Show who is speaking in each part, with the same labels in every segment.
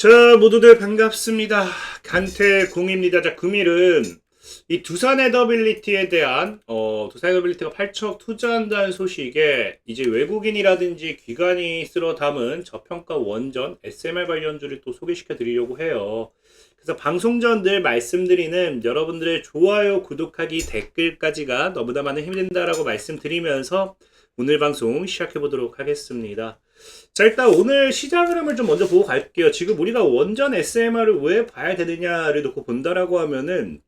Speaker 1: 자, 모두들 반갑습니다. 간태공입니다. 자, 금일은 이 두산 에더빌리티에 대한 두산 에더빌리티가 8척 투자한다는 소식에 이제 외국인이라든지 기관이 쓸어 담은 저평가 원전 SMR 관련주를 또 소개시켜 드리려고 해요. 그래서 방송 전 늘 말씀드리는 여러분들의 좋아요, 구독하기, 댓글까지가 너무나 많은 힘이 된다라고 말씀드리면서 오늘 방송 시작해 보도록 하겠습니다. 자, 일단 오늘 시장 흐름을 좀 먼저 보고 갈게요. 지금 우리가 원전 SMR을 왜 봐야 되느냐를 놓고 본다라고 하면은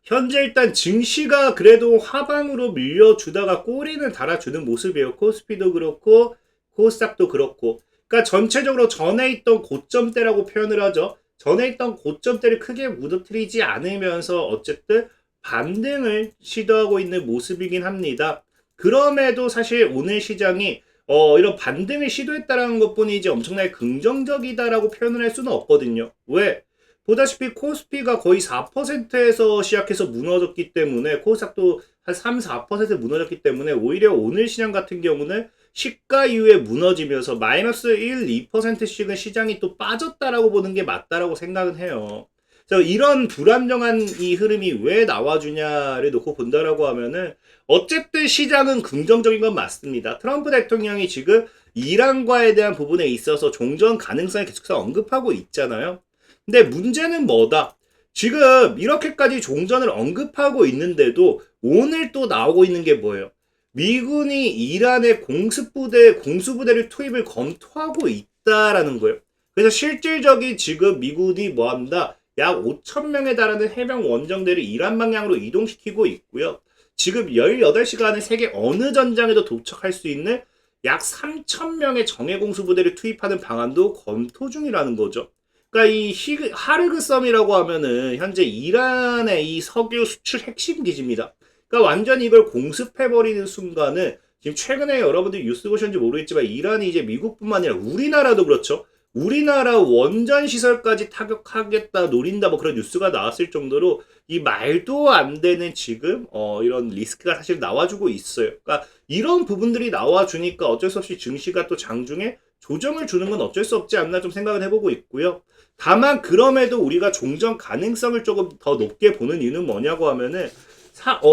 Speaker 1: 현재 일단 증시가 그래도 하방으로 밀려주다가 꼬리는 달아주는 모습이에요. 코스피도 그렇고 코스닥도 그렇고, 그러니까 전체적으로 전에 있던 고점대라고 표현을 하죠. 전에 있던 고점대를 크게 무너뜨리지 않으면서 어쨌든 반등을 시도하고 있는 모습이긴 합니다. 그럼에도 사실 오늘 시장이 이런 반등을 시도했다라는 것뿐이지 엄청나게 긍정적이다라고 표현을 할 수는 없거든요. 왜? 보다시피 코스피가 거의 4%에서 시작해서 무너졌기 때문에, 코스닥도 한 3, 4% 무너졌기 때문에 오히려 오늘 시장 같은 경우는 시가 이후에 무너지면서 마이너스 1, 2%씩은 시장이 또 빠졌다라고 보는 게 맞다라고 생각은 해요. 그래서 이런 불안정한 이 흐름이 왜 나와주냐를 놓고 본다라고 하면은 어쨌든 시장은 긍정적인 건 맞습니다. 트럼프 대통령이 지금 이란과에 대한 부분에 있어서 종전 가능성을 계속해서 언급하고 있잖아요. 근데 문제는 뭐다? 지금 이렇게까지 종전을 언급하고 있는데도 오늘 또 나오고 있는 게 뭐예요? 미군이 이란의 공수부대를 투입을 검토하고 있다라는 거예요. 그래서 실질적인 지금 미군이 뭐 한다? 약 5,000명에 달하는 해병 원정대를 이란 방향으로 이동시키고 있고요. 지금 18시간에 세계 어느 전장에도 도착할 수 있는 약 3,000명의 정예공수부대를 투입하는 방안도 검토 중이라는 거죠. 그러니까 이 하르그섬이라고 하면은 현재 이란의 이 석유 수출 핵심 기지입니다. 그러니까 완전히 이걸 공습해버리는 순간은, 지금 최근에 여러분들이 뉴스 보셨는지 모르겠지만 이란이 이제 미국뿐만 아니라 우리나라도 그렇죠. 우리나라 원전 시설까지 타격하겠다, 노린다, 뭐 그런 뉴스가 나왔을 정도로 이 말도 안 되는 지금 이런 리스크가 사실 나와주고 있어요. 그러니까 이런 부분들이 나와주니까 어쩔 수 없이 증시가 또 장중에 조정을 주는 건 어쩔 수 없지 않나 좀 생각을 해보고 있고요. 다만 그럼에도 우리가 종전 가능성을 조금 더 높게 보는 이유는 뭐냐고 하면은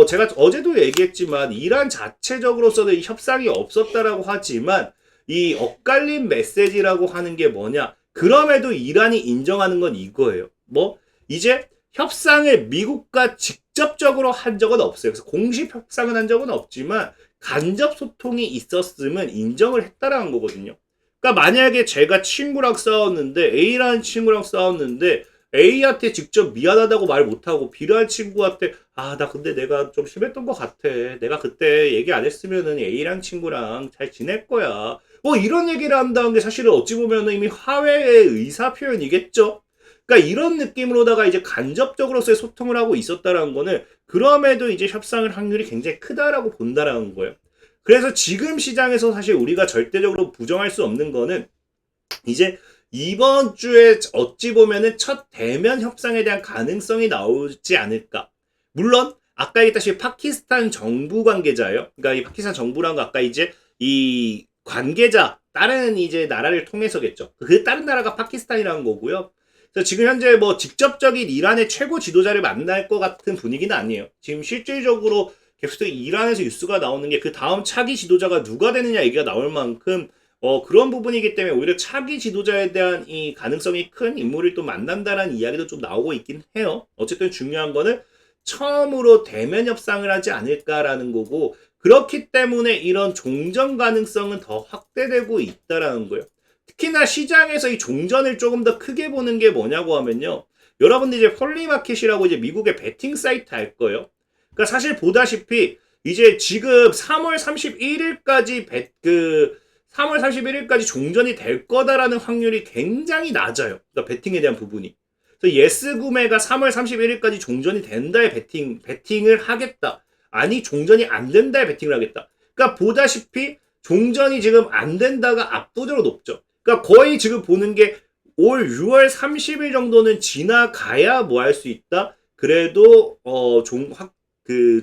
Speaker 1: 제가 어제도 얘기했지만 이란 자체적으로서는 협상이 없었다라고 하지만 이 엇갈린 메시지라고 하는 게 뭐냐? 그럼에도 이란이 인정하는 건 이거예요. 뭐 이제 협상을 미국과 직접적으로 한 적은 없어요. 그래서 공식 협상은 한 적은 없지만 간접 소통이 있었으면 인정을 했다라는 거거든요. 그러니까 만약에 제가 친구랑 싸웠는데, A라는 친구랑 싸웠는데 A한테 직접 미안하다고 말 못하고 B라는 친구한테 나 근데 내가 좀 심했던 것 같아, 내가 그때 얘기 안 했으면은 A랑 친구랑 잘 지낼 거야, 뭐 이런 얘기를 한다는 게 사실은 어찌 보면은 이미 화해의 의사 표현이겠죠. 그러니까 이런 느낌으로다가 이제 간접적으로서의 소통을 하고 있었다라는 거는 그럼에도 이제 협상을 확률이 굉장히 크다라고 본다라는 거예요. 그래서 지금 시장에서 사실 우리가 절대적으로 부정할 수 없는 거는 이제 이번 주에 어찌 보면은 첫 대면 협상에 대한 가능성이 나오지 않을까. 물론 아까 얘기했다시피 파키스탄 정부 관계자예요. 그러니까 이 파키스탄 정부란 거 아까 이제 이 관계자, 다른 이제 나라를 통해서겠죠. 그 다른 나라가 파키스탄이라는 거고요. 그래서 지금 현재 뭐 직접적인 이란의 최고 지도자를 만날 것 같은 분위기는 아니에요. 지금 실질적으로 계속 이란에서 뉴스가 나오는 게 그 다음 차기 지도자가 누가 되느냐 얘기가 나올 만큼 그런 부분이기 때문에 오히려 차기 지도자에 대한 이 가능성이 큰 인물을 또 만난다라는 이야기도 좀 나오고 있긴 해요. 어쨌든 중요한 거는 처음으로 대면 협상을 하지 않을까라는 거고, 그렇기 때문에 이런 종전 가능성은 더 확대되고 있다라는 거예요. 특히나 시장에서 이 종전을 조금 더 크게 보는 게 뭐냐고 하면요. 여러분들 이제 폴리마켓이라고 이제 미국의 베팅 사이트 알 거예요. 그러니까 사실 보다시피 이제 지금 3월 31일까지 3월 31일까지 종전이 될 거다라는 확률이 굉장히 낮아요. 그러니까 베팅에 대한 부분이. 그래서 예스 구매가 3월 31일까지 종전이 된다에 베팅을 하겠다. 아니 종전이 안 된다에 베팅을 하겠다. 그러니까 보다시피 종전이 지금 안 된다가 압도적으로 높죠. 그러니까 거의 지금 보는 게 올 6월 30일 정도는 지나가야 뭐 할 수 있다. 그래도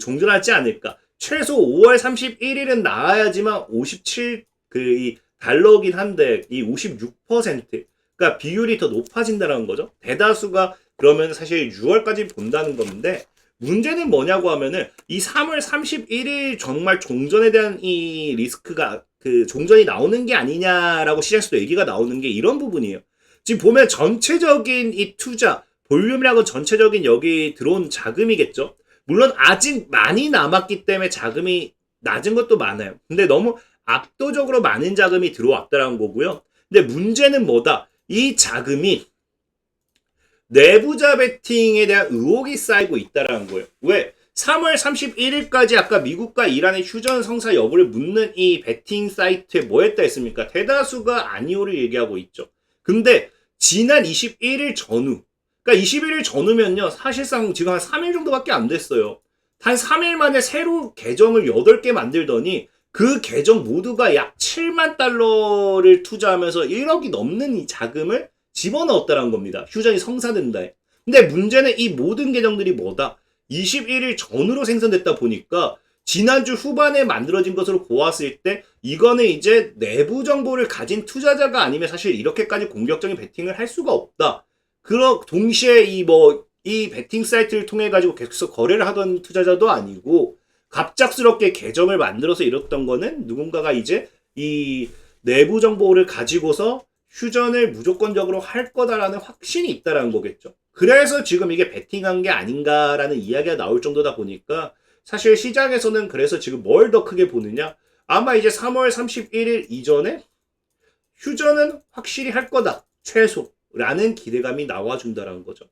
Speaker 1: 종전하지 않을까. 최소 5월 31일은 나와야지만 57 이 달러긴 한데 이 56% 그러니까 비율이 더 높아진다는 거죠. 대다수가 그러면 사실 6월까지 본다는 건데, 문제는 뭐냐고 하면은 이 3월 31일 정말 종전에 대한 이 리스크가 그 종전이 나오는 게 아니냐라고 시장에서도 얘기가 나오는 게 이런 부분이에요. 지금 보면 전체적인 이 투자 볼륨이라고 전체적인 여기 들어온 자금이겠죠. 물론 아직 많이 남았기 때문에 자금이 낮은 것도 많아요. 근데 너무 압도적으로 많은 자금이 들어왔다는 거고요. 근데 문제는 뭐다? 이 자금이 내부자 베팅에 대한 의혹이 쌓이고 있다는 거예요. 왜? 3월 31일까지 아까 미국과 이란의 휴전 성사 여부를 묻는 이 베팅 사이트에 뭐 했다 했습니까? 대다수가 아니오를 얘기하고 있죠. 근데 지난 21일 전후, 그러니까 21일 전후면요, 사실상 지금 한 3일 정도밖에 안 됐어요. 한 3일 만에 새로 계정을 8개 만들더니 그 계정 모두가 약 7만 달러를 투자하면서 1억이 넘는 이 자금을 집어넣었다는 겁니다. 휴전이 성사된다. 근데 문제는 이 모든 계정들이 뭐다? 21일 전후로 생성됐다 보니까 지난주 후반에 만들어진 것으로 보았을 때 이거는 이제 내부 정보를 가진 투자자가 아니면 사실 이렇게까지 공격적인 베팅을 할 수가 없다. 동시에 이 베팅 사이트를 통해 가지고 계속해서 거래를 하던 투자자도 아니고 갑작스럽게 계정을 만들어서 이랬던 거는 누군가가 이제 이 내부 정보를 가지고서 휴전을 무조건적으로 할 거다라는 확신이 있다라는 거겠죠. 그래서 지금 이게 베팅한 게 아닌가라는 이야기가 나올 정도다 보니까 사실 시장에서는 그래서 지금 뭘 더 크게 보느냐? 아마 이제 3월 31일 이전에 휴전은 확실히 할 거다. 최소라는 기대감이 나와준다라는 거죠.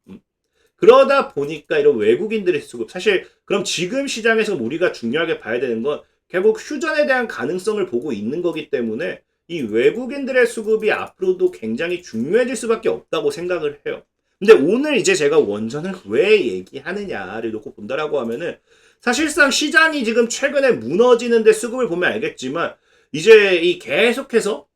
Speaker 1: 그러다 보니까 이런 외국인들의 수급, 사실 그럼 지금 시장에서 우리가 중요하게 봐야 되는 건 결국 휴전에 대한 가능성을 보고 있는 거기 때문에 이 외국인들의 수급이 앞으로도 굉장히 중요해질 수밖에 없다고 생각을 해요. 근데 오늘 이제 제가 원전을 왜 얘기하느냐를 놓고 본다라고 하면은 사실상 시장이 지금 최근에 무너지는데 수급을 보면 알겠지만 이제 이 계속해서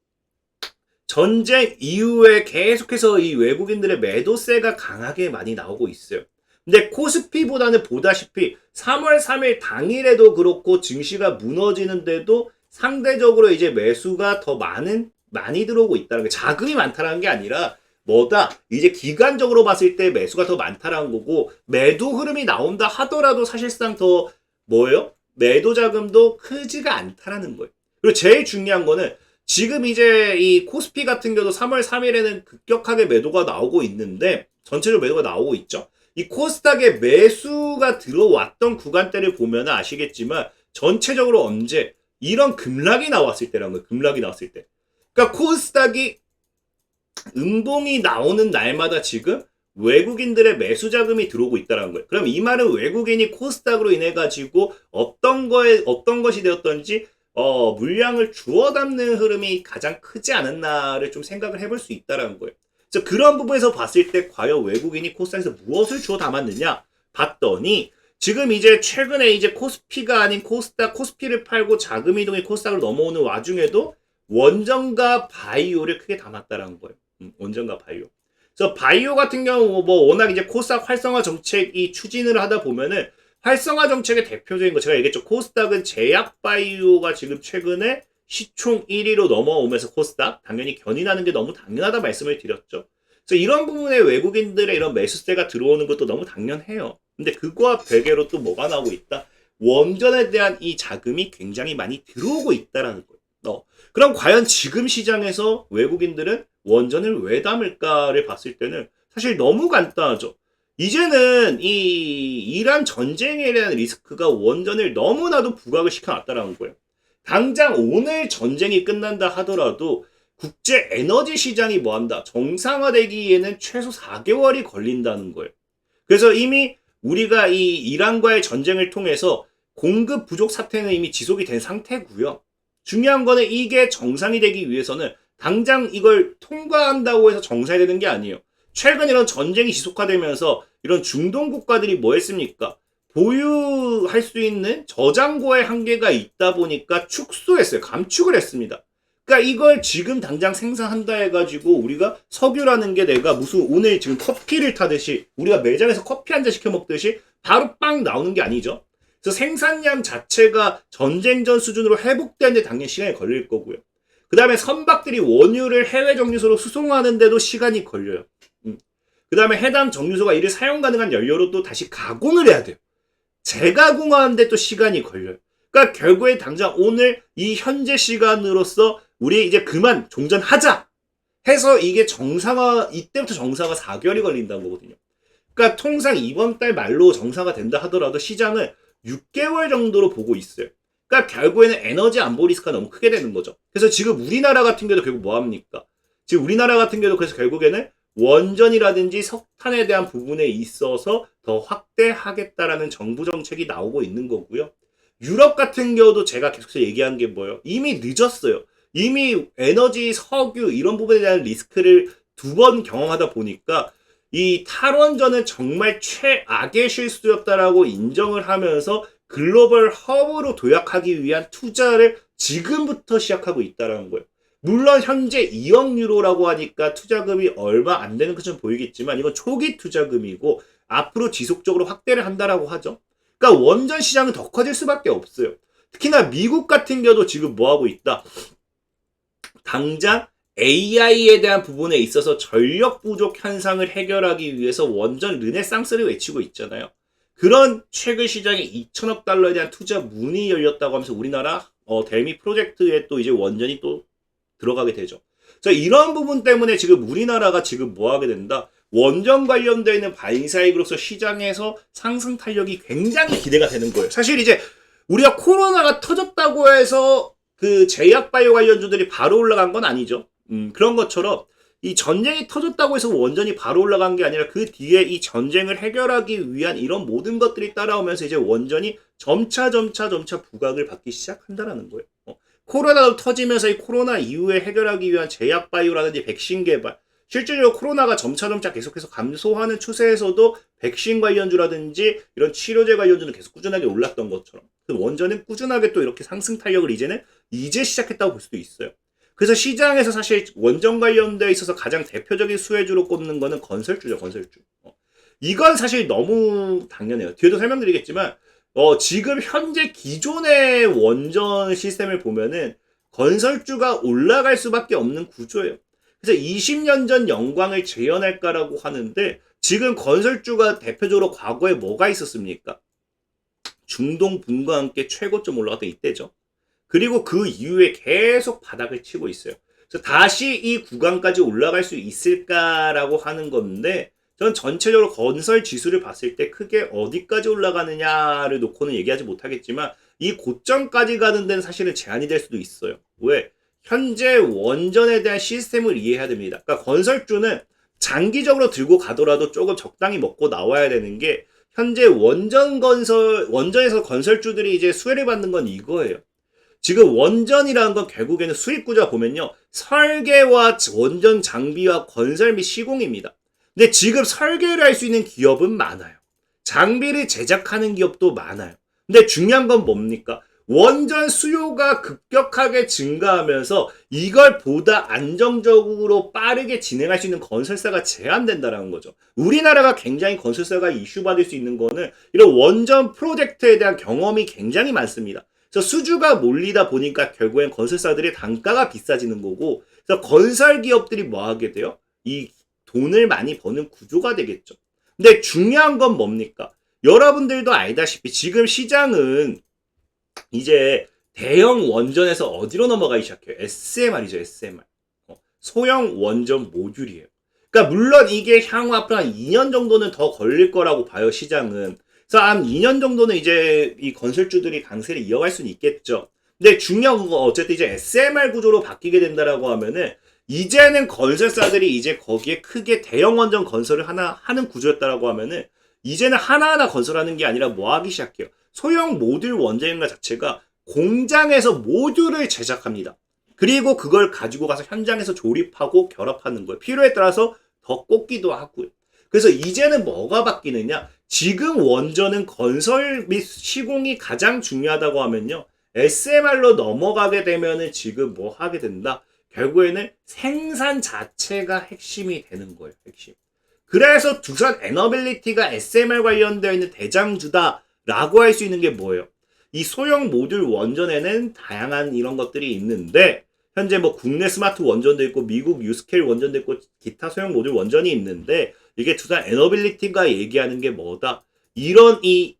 Speaker 1: 전쟁 이후에 계속해서 이 외국인들의 매도세가 강하게 많이 나오고 있어요. 근데 코스피보다는 보다시피 3월 3일 당일에도 그렇고 증시가 무너지는데도 상대적으로 이제 매수가 더 많이 들어오고 있다는 게 자금이 많다는 게 아니라 뭐다? 이제 기간적으로 봤을 때 매수가 더 많다라는 거고 매도 흐름이 나온다 하더라도 사실상 더 뭐예요? 매도 자금도 크지가 않다라는 거예요. 그리고 제일 중요한 거는 지금 이제 이 코스피 같은 경우도 3월 3일에는 급격하게 매도가 나오고 있는데 전체적으로 매도가 나오고 있죠. 이 코스닥에 매수가 들어왔던 구간대를 보면 아시겠지만 전체적으로 언제 이런 급락이 나왔을 때라는 거예요. 급락이 나왔을 때. 그러니까 코스닥이 음봉이 나오는 날마다 지금 외국인들의 매수 자금이 들어오고 있다는 거예요. 그럼 이 말은 외국인이 코스닥으로 인해 가지고 어떤 것이 되었던지 물량을 주워 담는 흐름이 가장 크지 않았나를 좀 생각을 해볼 수 있다는 거예요. 그래서 그런 부분에서 봤을 때 과연 외국인이 코스닥에서 무엇을 주워 담았느냐 봤더니 지금 이제 최근에 이제 코스피가 아닌 코스피를 팔고 자금 이동이 코스닥으로 넘어오는 와중에도 원전과 바이오를 크게 담았다는 거예요. 원전과 바이오. 그래서 바이오 같은 경우 뭐 워낙 이제 코스닥 활성화 정책이 추진을 하다 보면은 활성화 정책의 대표적인 거 제가 얘기했죠. 코스닥은 제약바이오가 지금 최근에 시총 1위로 넘어오면서 코스닥 당연히 견인하는 게 너무 당연하다 말씀을 드렸죠. 그래서 이런 부분에 외국인들의 이런 매수세가 들어오는 것도 너무 당연해요. 근데 그거와 별개로 또 뭐가 나오고 있다? 원전에 대한 이 자금이 굉장히 많이 들어오고 있다라는 거예요. 그럼 과연 지금 시장에서 외국인들은 원전을 왜 담을까를 봤을 때는 사실 너무 간단하죠. 이제는 이 이란 전쟁에 대한 리스크가 원전을 너무나도 부각을 시켜놨다는 거예요. 당장 오늘 전쟁이 끝난다 하더라도 국제 에너지 시장이 뭐한다? 정상화되기에는 최소 4개월이 걸린다는 거예요. 그래서 이미 우리가 이 이란과의 전쟁을 통해서 공급 부족 사태는 이미 지속이 된 상태고요. 중요한 거는 이게 정상이 되기 위해서는 당장 이걸 통과한다고 해서 정상이 되는 게 아니에요. 최근 이런 전쟁이 지속화되면서 이런 중동 국가들이 뭐 했습니까? 보유할 수 있는 저장고의 한계가 있다 보니까 축소했어요. 감축을 했습니다. 그러니까 이걸 지금 당장 생산한다 해가지고 우리가 석유라는 게 내가 무슨 오늘 지금 커피를 타듯이 우리가 매장에서 커피 한 잔 시켜 먹듯이 바로 빵 나오는 게 아니죠. 그래서 생산량 자체가 전쟁 전 수준으로 회복되는데 당연히 시간이 걸릴 거고요. 그 다음에 선박들이 원유를 해외 정류소로 수송하는데도 시간이 걸려요. 그 다음에 해당 정류소가 이를 사용 가능한 연료로 또 다시 가공을 해야 돼요. 재가공하는데 또 시간이 걸려요. 그러니까 결국에 당장 오늘 이 현재 시간으로서 우리 이제 그만 종전하자 해서 이게 정상화, 이때부터 정상화 4개월이 걸린다는 거거든요. 그러니까 통상 이번 달 말로 정상화 된다 하더라도 시장은 6개월 정도로 보고 있어요. 그러니까 결국에는 에너지 안보 리스크가 너무 크게 되는 거죠. 그래서 지금 우리나라 같은 경우도 결국 뭐 합니까? 지금 우리나라 같은 경우도 그래서 결국에는 원전이라든지 석탄에 대한 부분에 있어서 더 확대하겠다라는 정부 정책이 나오고 있는 거고요. 유럽 같은 경우도 제가 계속해서 얘기한 게 뭐예요? 이미 늦었어요. 이미 에너지, 석유 이런 부분에 대한 리스크를 2번 경험하다 보니까 이 탈원전은 정말 최악의 실수였다라고 인정을 하면서 글로벌 허브로 도약하기 위한 투자를 지금부터 시작하고 있다는 거예요. 물론 현재 2억 유로라고 하니까 투자금이 얼마 안 되는 것처럼 보이겠지만 이건 초기 투자금이고 앞으로 지속적으로 확대를 한다라고 하죠. 그러니까 원전 시장은 더 커질 수밖에 없어요. 특히나 미국 같은 경우도 지금 뭐 하고 있다. 당장 AI에 대한 부분에 있어서 전력 부족 현상을 해결하기 위해서 원전 르네상스를 외치고 있잖아요. 그런 최근 시장에 2천억 달러에 대한 투자 문이 열렸다고 하면서 우리나라 대미 프로젝트에 또 이제 원전이 또 들어가게 되죠. 자, 이런 부분 때문에 지금 우리나라가 지금 뭐 하게 된다? 원전 관련되어 있는 반사익으로서 시장에서 상승 탄력이 굉장히 기대가 되는 거예요. 사실 이제 우리가 코로나가 터졌다고 해서 그 제약 바이오 관련주들이 바로 올라간 건 아니죠. 그런 것처럼 이 전쟁이 터졌다고 해서 원전이 바로 올라간 게 아니라 그 뒤에 이 전쟁을 해결하기 위한 이런 모든 것들이 따라오면서 이제 원전이 점차 부각을 받기 시작한다라는 거예요. 코로나도 터지면서 이 코로나 이후에 해결하기 위한 제약 바이오라든지 백신 개발, 실질적으로 코로나가 점차 계속해서 감소하는 추세에서도 백신 관련주라든지 이런 치료제 관련주는 계속 꾸준하게 올랐던 것처럼 원전은 꾸준하게 또 이렇게 상승 탄력을 이제 시작했다고 볼 수도 있어요. 그래서 시장에서 사실 원전 관련되어 있어서 가장 대표적인 수혜주로 꼽는 거는 건설주죠, 건설주. 이건 사실 너무 당연해요. 뒤에도 설명드리겠지만 지금 현재 기존의 원전 시스템을 보면은 건설주가 올라갈 수밖에 없는 구조예요. 그래서 20년 전 영광을 재현할까라고 하는데 지금 건설주가 대표적으로 과거에 뭐가 있었습니까? 중동 붐과 함께 최고점 올라갔던 이때죠. 그리고 그 이후에 계속 바닥을 치고 있어요. 그래서 다시 이 구간까지 올라갈 수 있을까라고 하는 건데 저는 전체적으로 건설 지수를 봤을 때 크게 어디까지 올라가느냐를 놓고는 얘기하지 못하겠지만 이 고점까지 가는 데는 사실은 제한이 될 수도 있어요. 왜? 현재 원전에 대한 시스템을 이해해야 됩니다. 그러니까 건설주는 장기적으로 들고 가더라도 조금 적당히 먹고 나와야 되는 게 현재 원전에서 건설주들이 이제 수혜를 받는 건 이거예요. 지금 원전이라는 건 결국에는 수익 구조가 보면요. 설계와 원전 장비와 건설 및 시공입니다. 근데 지금 설계를 할 수 있는 기업은 많아요. 장비를 제작하는 기업도 많아요. 근데 중요한 건 뭡니까? 원전 수요가 급격하게 증가하면서 이걸 보다 안정적으로 빠르게 진행할 수 있는 건설사가 제한된다는 거죠. 우리나라가 굉장히 건설사가 이슈받을 수 있는 거는 이런 원전 프로젝트에 대한 경험이 굉장히 많습니다. 그래서 수주가 몰리다 보니까 결국엔 건설사들의 단가가 비싸지는 거고, 그래서 건설 기업들이 뭐 하게 돼요? 이 돈을 많이 버는 구조가 되겠죠. 근데 중요한 건 뭡니까? 여러분들도 알다시피 지금 시장은 이제 대형 원전에서 어디로 넘어가기 시작해요? SMR이죠, SMR. 소형 원전 모듈이에요. 그러니까 물론 이게 향후 앞으로 한 2년 정도는 더 걸릴 거라고 봐요, 시장은. 그래서 한 2년 정도는 이제 이 건설주들이 강세를 이어갈 수는 있겠죠. 근데 중요한 건 어쨌든 이제 SMR 구조로 바뀌게 된다라고 하면은 이제는 건설사들이 이제 거기에 크게 대형 원전 건설을 하는 구조였다라고 하면은 이제는 하나하나 건설하는 게 아니라 뭐 하기 시작해요? 소형 모듈 원전인가 자체가 공장에서 모듈을 제작합니다. 그리고 그걸 가지고 가서 현장에서 조립하고 결합하는 거예요. 필요에 따라서 더 꽂기도 하고요. 그래서 이제는 뭐가 바뀌느냐? 지금 원전은 건설 및 시공이 가장 중요하다고 하면요. SMR로 넘어가게 되면은 지금 뭐 하게 된다? 결국에는 생산 자체가 핵심이 되는 거예요. 핵심. 그래서 두산 에너빌리티가 SMR 관련되어 있는 대장주다라고 할 수 있는 게 뭐예요? 이 소형 모듈 원전에는 다양한 이런 것들이 있는데 현재 뭐 국내 스마트 원전도 있고 미국 유스케일 원전도 있고 기타 소형 모듈 원전이 있는데 이게 두산 에너빌리티가 얘기하는 게 뭐다? 이런 이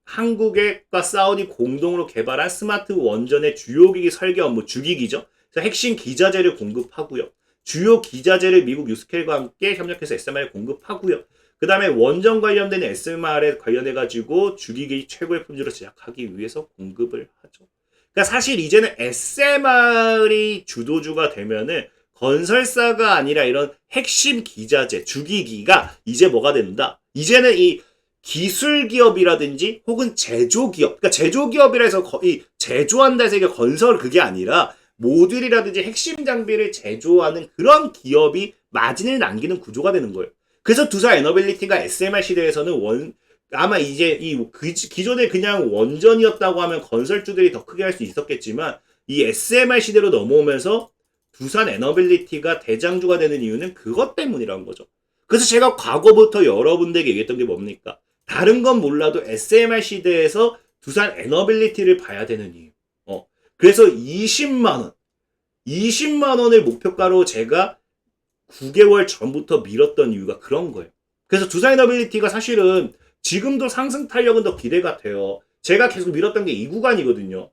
Speaker 1: 한국과 사우디 공동으로 개발한 스마트 원전의 주요 기기 설계 업무 주기기죠. 그래서 핵심 기자재를 공급하고요. 주요 기자재를 미국 유스케일과 함께 협력해서 SMR에 공급하고요. 그 다음에 원전 관련된 SMR에 관련해가지고 주기기 최고의 품질로 제작하기 위해서 공급을 하죠. 그러니까 사실 이제는 SMR이 주도주가 되면은 건설사가 아니라 이런 핵심 기자재, 주기기가 이제 뭐가 된다? 이제는 이 기술 기업이라든지 혹은 제조 기업, 그러니까 제조 기업이라 해서 이 제조한다 해서 이게 건설 그게 아니라 모듈이라든지 핵심 장비를 제조하는 그런 기업이 마진을 남기는 구조가 되는 거예요. 그래서 두산 에너빌리티가 SMR 시대에서는 아마 이제 기존에 그냥 원전이었다고 하면 건설주들이 더 크게 할 수 있었겠지만 이 SMR 시대로 넘어오면서 두산 에너빌리티가 대장주가 되는 이유는 그것 때문이라는 거죠. 그래서 제가 과거부터 여러분들에게 얘기했던 게 뭡니까? 다른 건 몰라도 SMR 시대에서 두산 에너빌리티를 봐야 되는 이유. 그래서 20만 원을 목표가로 제가 9개월 전부터 밀었던 이유가 그런 거예요. 그래서 두산 에너빌리티가 사실은 지금도 상승 탄력은 더 기대가 돼요. 제가 계속 밀었던 게 이 구간이거든요.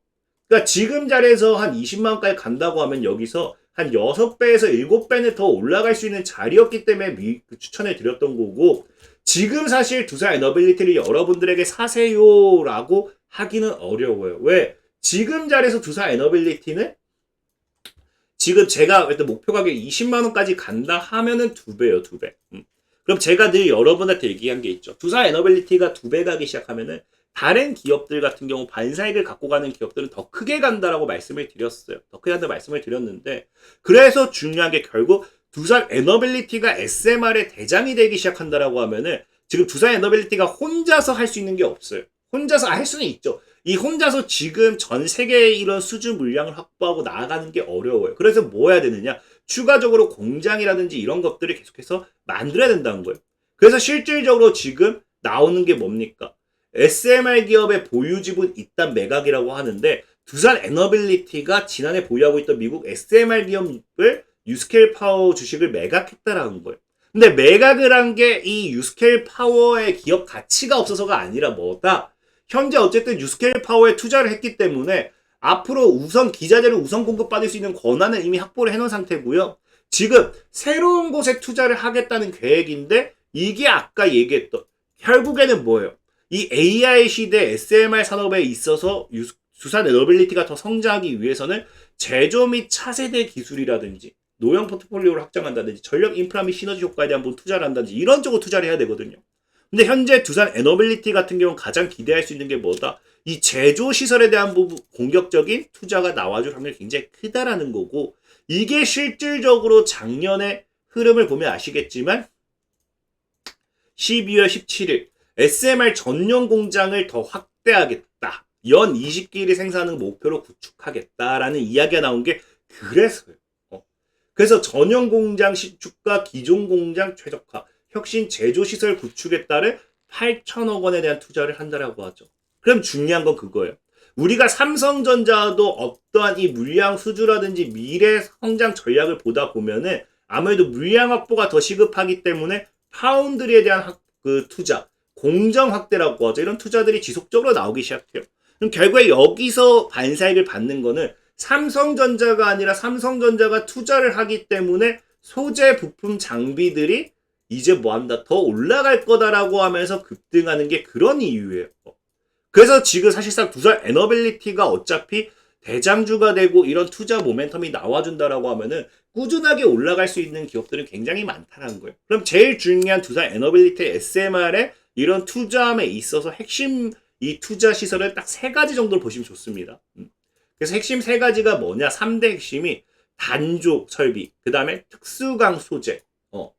Speaker 1: 그러니까 지금 자리에서 한 20만 원까지 간다고 하면 여기서 한 6배에서 7배는 더 올라갈 수 있는 자리였기 때문에 추천해 드렸던 거고, 지금 사실 두산 에너빌리티를 여러분들에게 사세요라고 하기는 어려워요. 왜? 지금 자리에서 두산 에너빌리티는 지금 제가 일단 목표 가격 20만 원까지 간다 하면은 2배예요, 2배. 그럼 제가 늘 여러분한테 얘기한 게 있죠. 두산 에너빌리티가 2배 가기 시작하면은 다른 기업들 같은 경우 반사익을 갖고 가는 기업들은 더 크게 간다라고 말씀을 드렸어요. 더 크게 간다고 말씀을 드렸는데, 그래서 중요한 게 결국 두산 에너빌리티가 SMR의 대장이 되기 시작한다라고 하면은 지금 두산 에너빌리티가 혼자서 할 수 있는 게 없어요. 혼자서 할 수는 있죠. 이 혼자서 지금 전 세계의 이런 수주 물량을 확보하고 나아가는 게 어려워요. 그래서 뭐 해야 되느냐? 추가적으로 공장이라든지 이런 것들을 계속해서 만들어야 된다는 거예요. 그래서 실질적으로 지금 나오는 게 뭡니까? SMR 기업의 보유 지분 이딴 매각이라고 하는데, 두산 에너빌리티가 지난해 보유하고 있던 미국 SMR 기업을 유스케일 파워 주식을 매각했다라는 거예요. 근데 매각을 한 게 이 유스케일 파워의 기업 가치가 없어서가 아니라 뭐다? 현재 어쨌든 유스케일 파워에 투자를 했기 때문에 앞으로 우선 기자재를 우선 공급받을 수 있는 권한을 이미 확보를 해놓은 상태고요. 지금 새로운 곳에 투자를 하겠다는 계획인데, 이게 아까 얘기했던 결국에는 뭐예요? 이 AI 시대 SMR 산업에 있어서 두산 에너빌리티가 더 성장하기 위해서는 제조 및 차세대 기술이라든지 노형 포트폴리오를 확장한다든지 전력 인프라 및 시너지 효과에 대한 부분 투자를 한다든지 이런 쪽으로 투자를 해야 되거든요. 근데 현재 두산 에너빌리티 같은 경우는 가장 기대할 수 있는 게 뭐다? 이 제조 시설에 대한 부분 공격적인 투자가 나와줄 확률이 굉장히 크다라는 거고, 이게 실질적으로 작년의 흐름을 보면 아시겠지만 12월 17일 SMR 전용 공장을 더 확대하겠다. 연 20기를 생산하는 목표로 구축하겠다라는 이야기가 나온 게 그래서요. 그래서 전용 공장 신축과 기존 공장 최적화, 혁신 제조시설 구축에 따른 8천억 원에 대한 투자를 한다라고 하죠. 그럼 중요한 건 그거예요. 우리가 삼성전자도 어떠한 이 물량 수주라든지 미래 성장 전략을 보다 보면은 아무래도 물량 확보가 더 시급하기 때문에 파운드리에 대한 투자, 공정 확대라고 하죠. 이런 투자들이 지속적으로 나오기 시작해요. 그럼 결국에 여기서 반사익을 받는 거는 삼성전자가 아니라 삼성전자가 투자를 하기 때문에 소재 부품 장비들이 이제 뭐한다? 더 올라갈 거다라고 하면서 급등하는 게 그런 이유예요. 그래서 지금 사실상 두산 에너빌리티가 어차피 대장주가 되고 이런 투자 모멘텀이 나와준다라고 하면은 꾸준하게 올라갈 수 있는 기업들은 굉장히 많다는 거예요. 그럼 제일 중요한 두산 에너빌리티 SMR의 이런 투자함에 있어서 핵심 이 투자 시설을 딱 3가지 정도로 보시면 좋습니다. 그래서 핵심 3가지가 뭐냐? 3대 핵심이 단조 설비, 그 다음에 특수강 소재,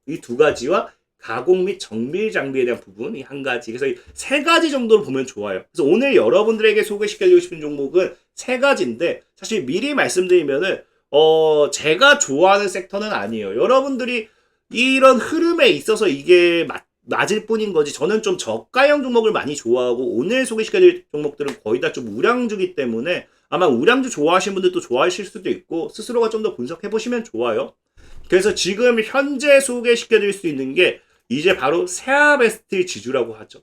Speaker 1: 이 2가지와 가공 및 정밀 장비에 대한 부분, 이 1가지. 그래서 이 3가지 정도로 보면 좋아요. 그래서 오늘 여러분들에게 소개시켜드리고 싶은 종목은 3가지인데, 사실 미리 말씀드리면은, 제가 좋아하는 섹터는 아니에요. 여러분들이 이런 흐름에 있어서 이게 맞을 뿐인 거지. 저는 좀 저가형 종목을 많이 좋아하고, 오늘 소개시켜드릴 종목들은 거의 다 좀 우량주기 때문에 아마 우량주 좋아하시는 분들도 좋아하실 수도 있고 스스로가 좀 더 분석해 보시면 좋아요. 그래서 지금 현재 소개시켜 드릴 수 있는 게 이제 바로 세아베스트 지주라고 하죠.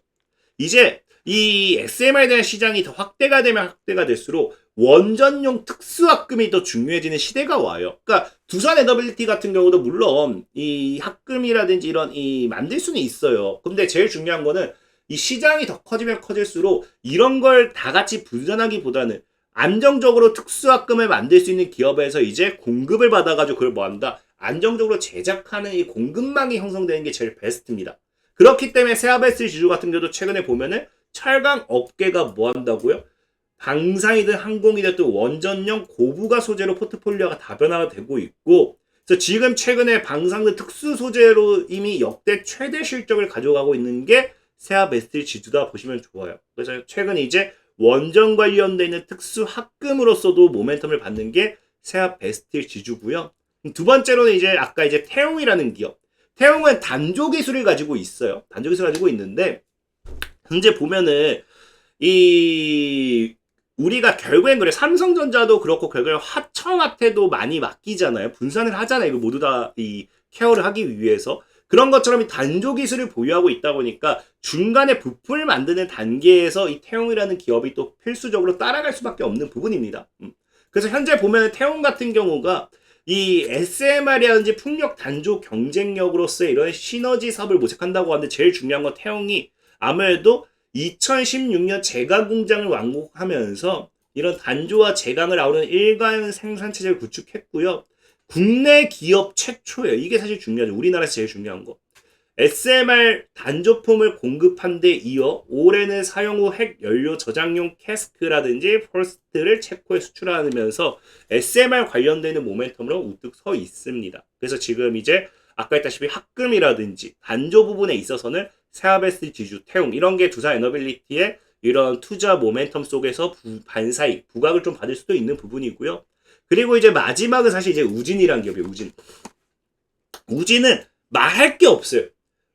Speaker 1: 이제 이 SMR에 대한 시장이 더 확대가 되면 확대가 될수록 원전용 특수합금이 더 중요해지는 시대가 와요. 그러니까 두산 에너빌리티 같은 경우도 물론 이 합금이라든지 이런 이 만들 수는 있어요. 근데 제일 중요한 거는 이 시장이 더 커지면 커질수록 이런 걸 다 같이 분산하기보다는 안정적으로 특수합금을 만들 수 있는 기업에서 이제 공급을 받아가지고 그걸 뭐 한다? 안정적으로 제작하는 이 공급망이 형성되는 게 제일 베스트입니다. 그렇기 때문에 세아베스 지주 같은 경우도 최근에 보면은 철강 업계가 뭐 한다고요? 방산이든 항공이든 또 원전용 고부가 소재로 포트폴리오가 다변화가 되고 있고, 그래서 지금 최근에 방산등 특수 소재로 이미 역대 최대 실적을 가져가고 있는 게 세아베스 지주다 보시면 좋아요. 그래서 최근 이제 원전 관련돼 있는 특수 합금으로서도 모멘텀을 받는 게 세아베스트 지주고요. 두 번째로는 이제 아까 이제 태용이라는 기업. 태용은 단조 기술을 가지고 있어요. 단조 기술을 가지고 있는데 현재 보면은 이 우리가 결국엔 그래 삼성전자도 그렇고 결국엔 화청한테도 많이 맡기잖아요. 분산을 하잖아요. 이거 모두 다 이 케어를 하기 위해서. 그런 것처럼 이 단조 기술을 보유하고 있다 보니까 중간에 부품을 만드는 단계에서 이 태용이라는 기업이 또 필수적으로 따라갈 수밖에 없는 부분입니다. 그래서 현재 보면 태용 같은 경우가 이 SMR이라든지 풍력 단조 경쟁력으로서의 이런 시너지 사업을 모색한다고 하는데 제일 중요한 건 태용이 아무래도 2016년 제강 공장을 완공하면서 이런 단조와 제강을 아우르는 일관 생산 체제를 구축했고요. 국내 기업 최초예요. 이게 사실 중요하죠. 우리나라에서 제일 중요한 거. SMR 단조품을 공급한 데 이어 올해는 사용 후 핵 연료 저장용 캐스크라든지 펄스트를 체코에 수출하면서 SMR 관련되는 모멘텀으로 우뚝 서 있습니다. 그래서 지금 이제 아까 했다시피 합금이라든지 단조 부분에 있어서는 세아베스 지주, 태용 이런 게 두산 에너빌리티의 이런 투자 모멘텀 속에서 반사익, 부각을 좀 받을 수도 있는 부분이고요. 그리고 이제 마지막은 사실 이제 우진이란 기업이에요. 우진은 말할 게 없어요.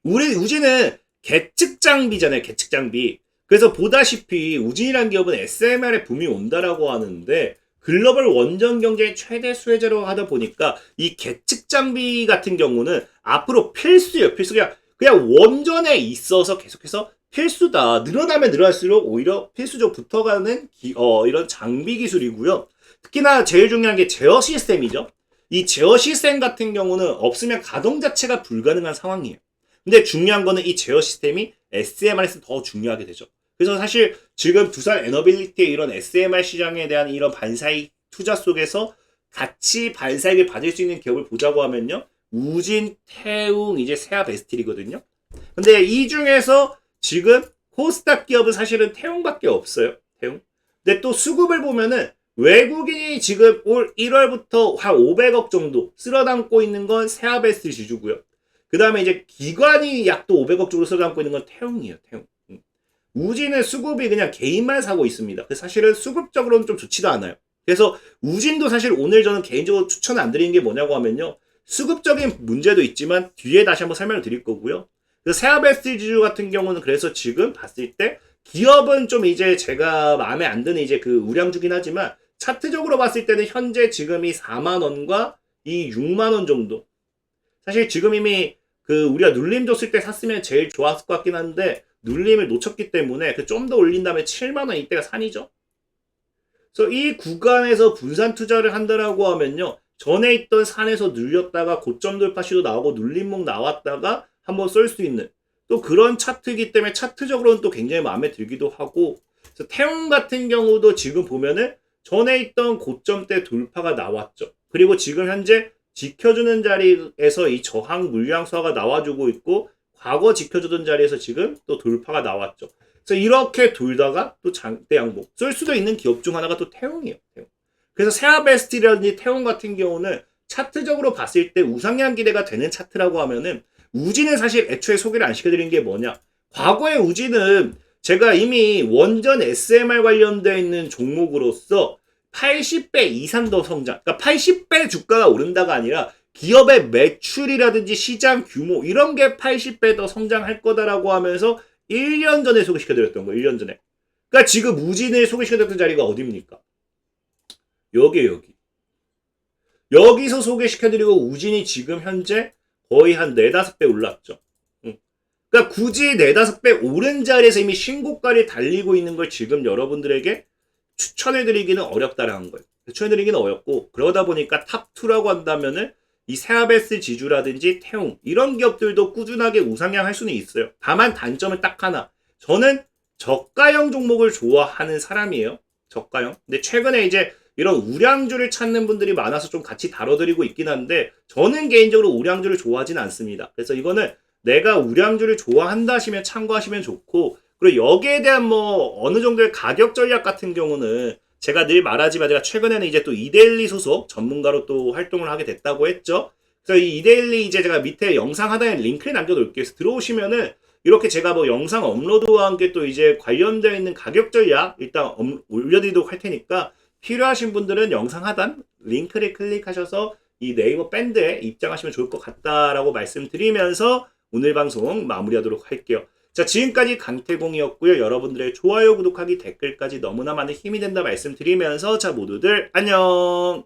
Speaker 1: 우진은 계측 장비잖아요. 계측 장비. 그래서 보다시피 우진이란 기업은 SMR에 붐이 온다라고 하는데 글로벌 원전 경쟁의 최대 수혜자로 하다 보니까 이 계측 장비 같은 경우는 앞으로 필수예요. 필수. 그냥 원전에 있어서 계속해서 필수다. 늘어나면 늘어날수록 오히려 필수적으로 붙어가는 이런 장비 기술이고요. 특히나 제일 중요한 게 제어 시스템이죠. 이 제어 시스템 같은 경우는 없으면 가동 자체가 불가능한 상황이에요. 근데 중요한 거는 이 제어 시스템이 SMR에서 더 중요하게 되죠. 그래서 사실 지금 두산 에너빌리티의 이런 SMR 시장에 대한 이런 반사익 투자 속에서 같이 반사익을 받을 수 있는 기업을 보자고 하면요. 우진, 태웅, 이제 세아베스틸이거든요. 근데 이 중에서 지금 코스닥 기업은 사실은 태웅밖에 없어요. 태웅. 근데 또 수급을 보면은 외국인이 지금 올 1월부터 한 500억 정도 쓸어담고 있는 건 세아베스 지주고요. 그 다음에 이제 기관이 약 또 500억 정도 쓸어담고 있는 건 태웅이에요. 태웅. 우진은 수급이 그냥 개인만 사고 있습니다. 그래서 사실은 수급적으로는 좀 좋지도 않아요. 그래서 우진도 사실 오늘 저는 개인적으로 추천 안 드리는 게 뭐냐고 하면요. 수급적인 문제도 있지만 뒤에 다시 한번 설명을 드릴 거고요. 그래서 세아베스 지주 같은 경우는 그래서 지금 봤을 때 기업은 좀 이제 제가 마음에 안 드는 이제 그 우량주긴 하지만 차트적으로 봤을 때는 현재 지금이 4만원과 이 6만원 정도. 사실 지금 이미 그 우리가 눌림 줬을 때 샀으면 제일 좋았을 것 같긴 한데 눌림을 놓쳤기 때문에 그 좀 더 올린 다음에 7만원 이때가 산이죠. 그래서 이 구간에서 분산 투자를 한다라고 하면요. 전에 있던 산에서 눌렸다가 고점 돌파 시도 나오고 눌림목 나왔다가 한번 쏠 수 있는 또 그런 차트이기 때문에 차트적으로는 또 굉장히 마음에 들기도 하고 그래서 태용 같은 경우도 지금 보면은 전에 있던 고점대 돌파가 나왔죠. 그리고 지금 현재 지켜주는 자리에서 이 저항 물량 수화가 나와주고 있고 과거 지켜주던 자리에서 지금 또 돌파가 나왔죠. 그래서 이렇게 돌다가 또 장대 양복 쏠 수도 있는 기업 중 하나가 또 태용이에요. 태용. 그래서 세아베스틸이라든지 태용 같은 경우는 차트적으로 봤을 때 우상향 기대가 되는 차트라고 하면은 우진은 사실 애초에 소개를 안 시켜드린 게 뭐냐. 과거의 우진은 제가 이미 원전 SMR 관련되어 있는 종목으로서 80배 이상 더 성장, 그러니까 80배 주가가 오른다가 아니라 기업의 매출이라든지 시장 규모 이런 게 80배 더 성장할 거다라고 하면서 1년 전에 소개시켜드렸던 거예요. 1년 전에. 그러니까 지금 우진을 소개시켜드렸던 자리가 어딥니까? 여기. 여기서 소개시켜드리고 우진이 지금 현재 거의 한 4-5배 올랐죠. 그러니까 굳이 4-5배 오른 자리에서 이미 신고가를 달리고 있는 걸 지금 여러분들에게 추천해드리기는 어렵다라는 거예요. 추천해드리기는 어렵고, 그러다 보니까 탑2라고 한다면은 이 세아베스 지주라든지 태웅 이런 기업들도 꾸준하게 우상향할 수는 있어요. 다만 단점은 딱 하나. 저는 저가형 종목을 좋아하는 사람이에요. 저가형. 근데 최근에 이제 이런 우량주를 찾는 분들이 많아서 좀 같이 다뤄드리고 있긴 한데, 저는 개인적으로 우량주를 좋아하진 않습니다. 그래서 이거는 내가 우량주를 좋아한다 하시면 참고하시면 좋고, 그리고 여기에 대한 뭐 어느 정도의 가격 전략 같은 경우는 제가 늘 말하지만, 제가 최근에는 이제 또 이데일리 소속 전문가로 또 활동을 하게 됐다고 했죠. 그래서 이 이데일리 이제 제가 밑에 영상 하단에 링크를 남겨놓을게요. 그래서 들어오시면은 이렇게 제가 뭐 영상 업로드와 함께 또 이제 관련되어 있는 가격 전략 일단 올려드리도록 할 테니까, 필요하신 분들은 영상 하단 링크를 클릭하셔서 이 네이버 밴드에 입장하시면 좋을 것 같다라고 말씀드리면서 오늘 방송 마무리하도록 할게요. 자, 지금까지 강태공이었고요. 여러분들의 좋아요, 구독하기, 댓글까지 너무나 많은 힘이 된다 말씀드리면서, 자, 모두들 안녕!